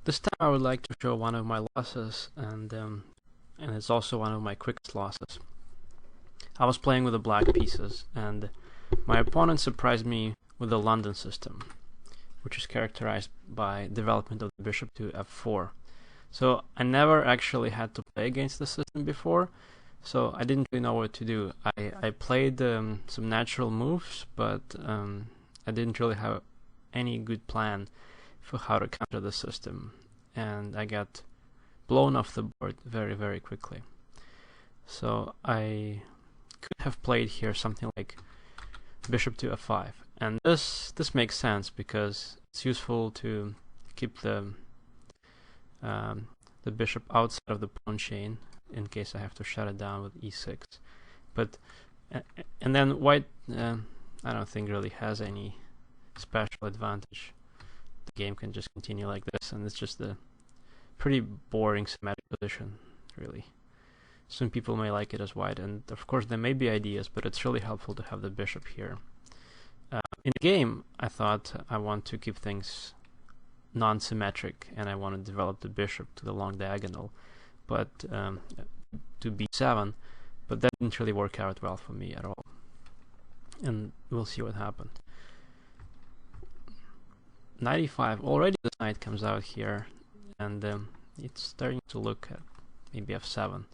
This time I would like to show one of my losses, and it's also one of my quickest losses. I was playing with the black pieces, and my opponent surprised me with the London system, which is characterized by development of the bishop to f4. So I never actually had to play against the system before, so I didn't really know what to do. I played some natural moves, but I didn't really have any good plan for how to counter the system, and I got blown off the board very, very quickly. So I could have played here something like bishop to f5, and this makes sense because it's useful to keep the bishop outside of the pawn chain in case I have to shut it down with e6. But and then white, I don't think really has any special advantage. The game can just continue like this, and it's just a pretty boring symmetric position, really. Some people may like it as white, and of course there may be ideas, but it's really helpful to have the bishop here. In the game, I thought I want to keep things non-symmetric, and I want to develop the bishop to the long diagonal, but to b7, but that didn't really work out well for me at all. And we'll see what happened. Knight e5, already the knight comes out here, and it's starting to look at maybe f7.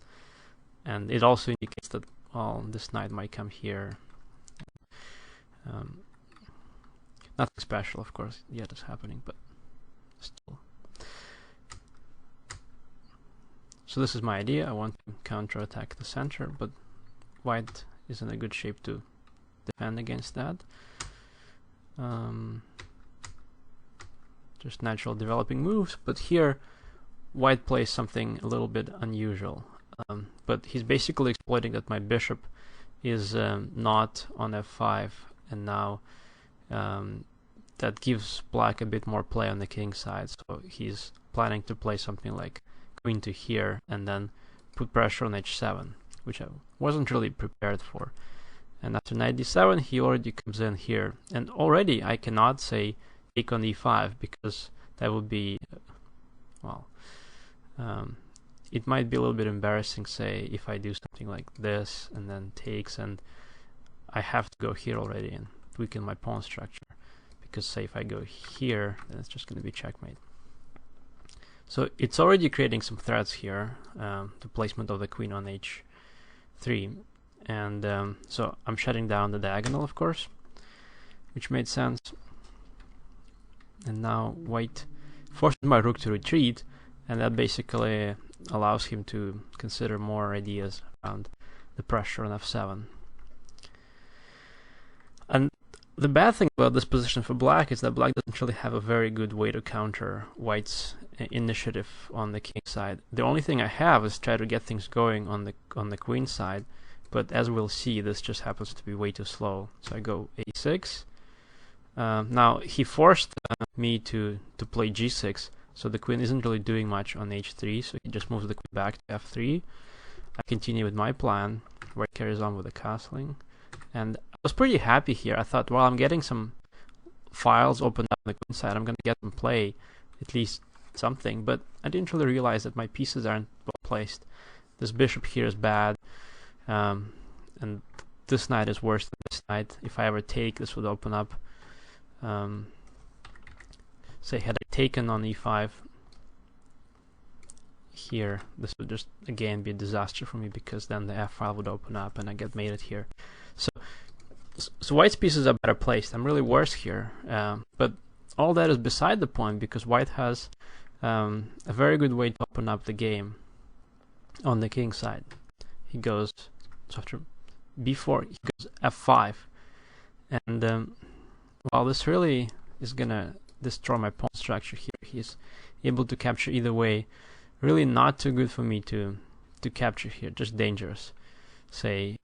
And it also indicates that, well, this knight might come here. Nothing special, of course, yet is happening, but still. So this is my idea. I want to counterattack the center, but white is in a good shape to defend against that. Just natural developing moves, but here white plays something a little bit unusual. But he's basically exploiting that my bishop is not on f5, and now that gives black a bit more play on the king side. So he's planning to play something like queen to here and then put pressure on h7, which I wasn't really prepared for. And after knight d7, he already comes in here, and already I cannot say take on e5 because that would be, well, it might be a little bit embarrassing, say, if I do something like this and then takes, and I have to go here already and weaken my pawn structure, because say if I go here, then it's just going to be checkmate. So it's already creating some threats here, the placement of the queen on h3, and so I'm shutting down the diagonal, of course, which made sense. And now white forces my rook to retreat, and that basically allows him to consider more ideas around the pressure on f7. And the bad thing about this position for black is that black doesn't really have a very good way to counter white's initiative on the king side. The only thing I have is try to get things going on the queen side, but as we'll see, this just happens to be way too slow. So I go a6. Now he forced me to play g6, so the queen isn't really doing much on h3, so he just moves the queen back to f3. I continue with my plan, where it carries on with the castling, and I was pretty happy here. I thought, well, I'm getting some files opened up on the queen side, I'm going to get them play, at least something, but I didn't really realize that my pieces aren't well placed. This bishop here is bad, and this knight is worse than this knight. If I ever take, this would open up. Say had I taken on e5 here, this would just again be a disaster for me, because then the f file would open up and I get mated here. So white's pieces are better placed. I'm really worse here, but all that is beside the point, because white has a very good way to open up the game on the king side. He goes, so after b4, he goes f5, and well, this really is gonna destroy my pawn structure here. He's able to capture either way. Really not too good for me to capture here, just dangerous. Say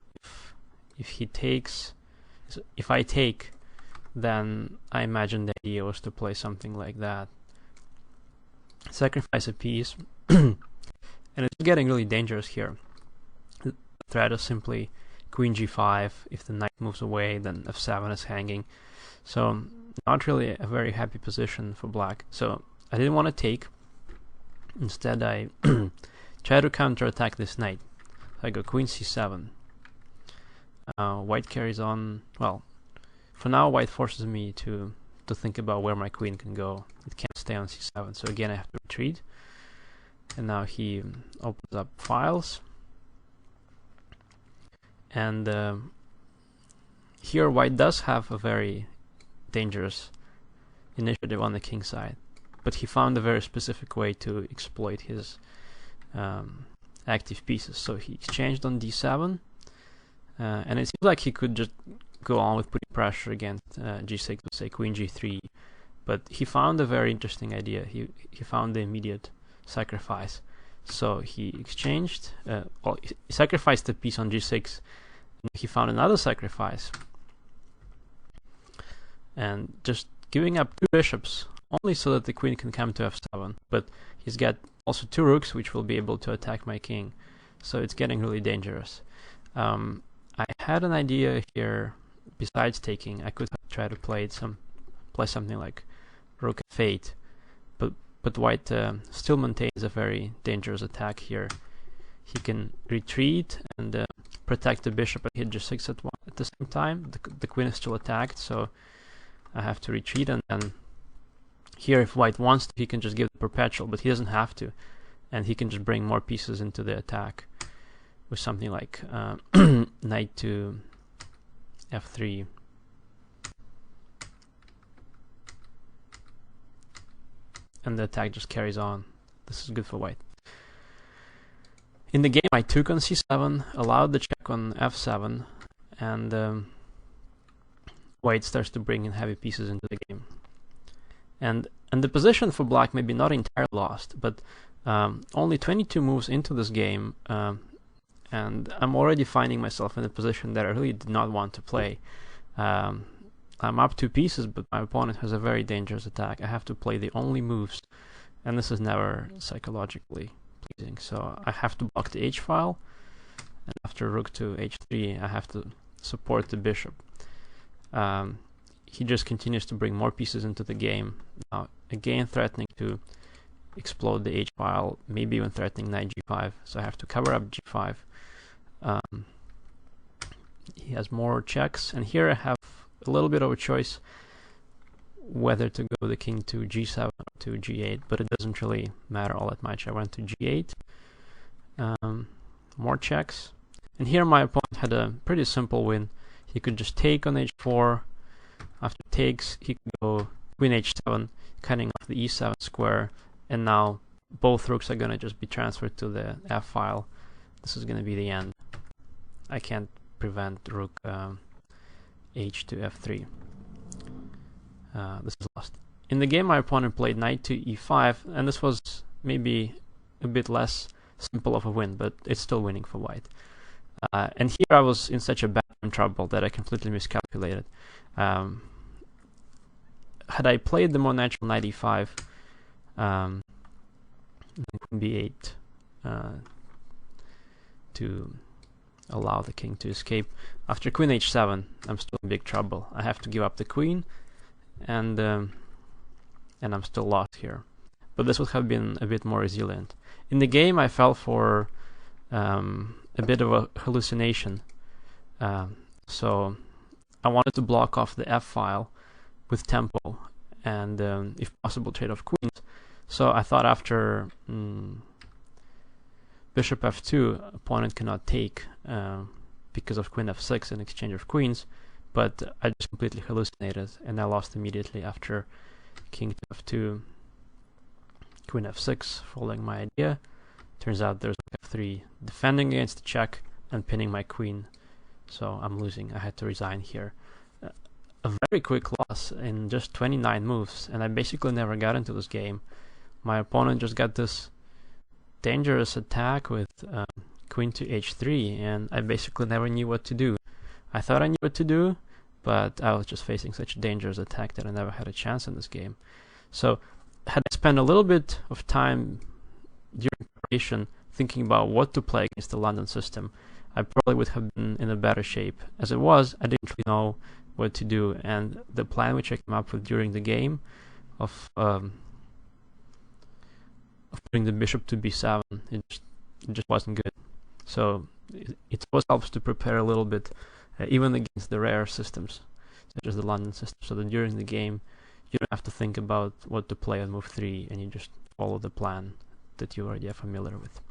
if he takes, so if I take, then I imagine the idea was to play something like that. Sacrifice a piece, and it's getting really dangerous here. The threat is simply queen g5. If the knight moves away, then f7 is hanging. So not really a very happy position for black. So I didn't want to take. Instead, I try to counterattack this knight. I go queen c7. White carries on. Well, for now, white forces me to think about where my queen can go. It can't stay on c7, so again I have to retreat. And now he opens up files. And here white does have a very dangerous initiative on the king side, but he found a very specific way to exploit his active pieces. So he exchanged on d7, and it seems like he could just go on with putting pressure against g6 with, say, queen g3, but he found a very interesting idea. He found the immediate sacrifice. So he exchanged, he sacrificed the piece on g6, and he found another sacrifice, and just giving up 2 bishops only so that the queen can come to f7. But he's got also 2 rooks which will be able to attack my king, so it's getting really dangerous. I had an idea here. Besides taking, I could try to play something like rook f8, but white still maintains a very dangerous attack here. He can retreat and protect the bishop and hit g6 at the same time. The queen is still attacked, so I have to retreat, and then here if white wants to, he can just give the perpetual, but he doesn't have to, and he can just bring more pieces into the attack with something like knight to f3. And the attack just carries on. This is good for white. In the game, I took on c7, allowed the check on f7, and white starts to bring in heavy pieces into the game. And the position for black may be not entirely lost, but only 22 moves into this game, and I'm already finding myself in a position that I really did not want to play. I'm up 2 pieces, but my opponent has a very dangerous attack. I have to play the only moves, and this is never psychologically pleasing. So I have to block the h-file, and after rook to h3, I have to support the bishop. He just continues to bring more pieces into the game, now again threatening to explode the h-file, maybe even threatening knight g5, so I have to cover up g5. He has more checks, and here I have a little bit of a choice whether to go the king to g7 or to g8, but it doesn't really matter all that much. I went to g8, more checks, and here my opponent had a pretty simple win. He could just take on h4. After takes, he could go queen h7, cutting off the e7 square, and now both rooks are going to just be transferred to the f-file. This is going to be the end. I can't prevent rook h to f3. This is lost. In the game, my opponent played knight to e5, and this was maybe a bit less simple of a win, but it's still winning for white. And here I was in such a bad trouble that I completely miscalculated. Had I played the more natural knight e5, queen b8 to allow the king to escape, after queen h7, I'm still in big trouble. I have to give up the queen, and I'm still lost here. But this would have been a bit more resilient. In the game, I fell for a bit of a hallucination. So I wanted to block off the f-file with tempo and, if possible, trade off queens. So I thought after bishop f2, opponent cannot take because of queen f6 and exchange of queens, but I just completely hallucinated, and I lost immediately after king to f2, queen f6, following my idea. Turns out there's f3, defending against the check and pinning my queen, so I'm losing. I had to resign here. A very quick loss in just 29 moves, and I basically never got into this game. My opponent just got this dangerous attack with queen to h3, and I basically never knew what to do. I thought I knew what to do, but I was just facing such a dangerous attack that I never had a chance in this game. So had I spent a little bit of time during preparation thinking about what to play against the London system, I probably would have been in a better shape. As it was, I didn't really know what to do, and the plan which I came up with during the game of putting the bishop to b7, it just wasn't good. So it always helps to prepare a little bit, even against the rare systems, such as the London system, so that during the game you don't have to think about what to play on move 3, and you just follow the plan that you already are familiar with.